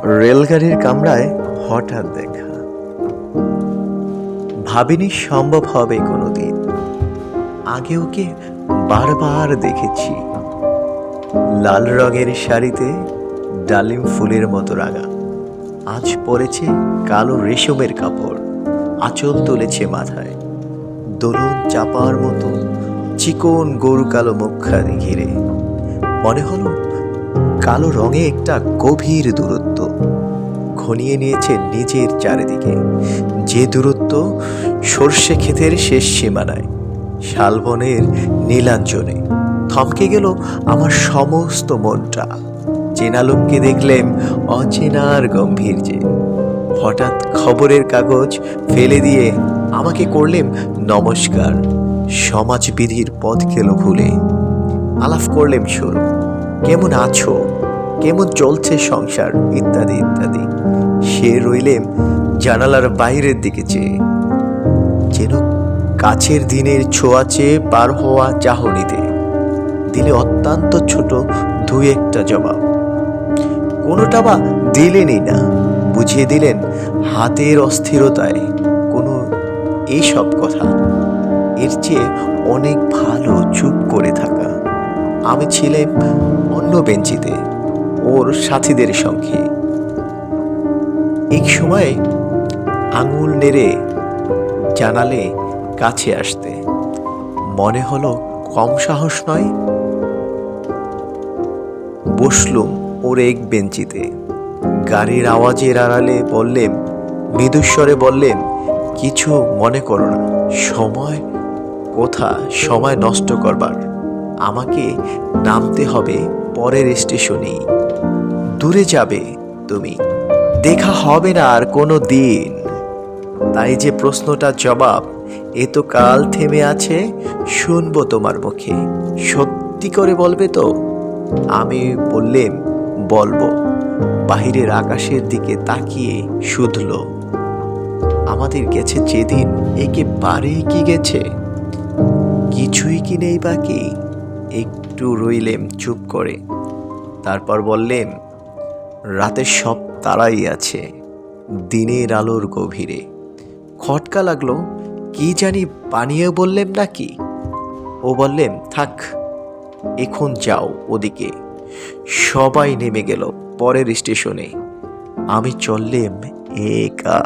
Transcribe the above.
রেলগাড়ির কামরায় হঠাৎ দেখা, ভাবিনি সম্ভব হবে কোনোদিন। আগে ওকে বারবার দেখেছি, লাল রঙের শাড়িতে ডালিম ফুলের মতো রাঙা। আজ পরেছে কালো রেশমের কাপড়, আঁচল তুলেছে মাথায়, দোলন চাপার মতো চিকন গরু কালো মুখখানি ঘিরে। মনে হলো কালো রঙে একটা গভীর দূরত্ব ঘনিয়ে নিয়েছে নিজের চারিদিকে, যে দূরত্ব সর্ষে ক্ষেতের শেষ সীমানায়, শালবনের নীলাঞ্জনে। থমকে গেল আমার সমস্ত মনটা। চেনা লোককে দেখলেম অচেনার গম্ভীর্যে। হঠাৎ খবরের কাগজ ফেলে দিয়ে আমাকে করলেম নমস্কার। সমাজবিধির পথ গেল ভুলে। আলাপ করলেম শুরু, কেমন আছো, কেমন চলছে সংসার, ইত্যাদি ইত্যাদি। সে রইলেম জানালার বাইরের দিকে চেয়ে, যেন কাছের দিনের ছোঁয়াচে পার হওয়া চাহনিতে। দিলে অত্যন্ত ছোট দুই একটা জবাব, কোনোটা বা দিলেনই না। বুঝিয়ে দিলেন হাতের অস্থিরতায় কোনো এইসব কথা। এর চেয়ে অনেক ভালো চুপ করে থাকা। আমি ছিলাম অন্য বেঞ্চিতে, ওর সাথীদের সঙ্গে। এক সময় আঙুল নেড়ে জানালে কাছে আসতে। মনে হলো কম সাহস নয়। বসলুম ওর এক বেঞ্চিতে। গাড়ির আওয়াজের আড়ালে বললেম, মৃদুস্বরে বললেম, কিছু মনে করো না। সময় নষ্ট করবার। আমাকে নামতে হবে পরের স্টেশনেই। দূরে যাবে তুমি, দেখা হবে না আর কোনো দিন। তাই যে প্রশ্নটার জবাব এ তো কাল থেমে আছে, শুনবো তোমার মুখে। সত্যি করে বলবে তো? আমি বললেম, বলবো। বাহিরের আকাশের দিকে তাকিয়ে শুধল, আমাদের গেছে যেদিন একেবারেই কি গেছে, কিছুই কি নেই বাকি। একটু রইলেম চুপ করে, তারপর বললেম, রাতের সব তারাই আছে দিনের আলোর গভীরে। খটকা লাগলো, কি জানি বানিয়ে বললেম নাকি। ও বললেম, থাক, এখন যাও ওদিকে। সবাই নেমে গেল পরের স্টেশনে। আমি চললেম একা।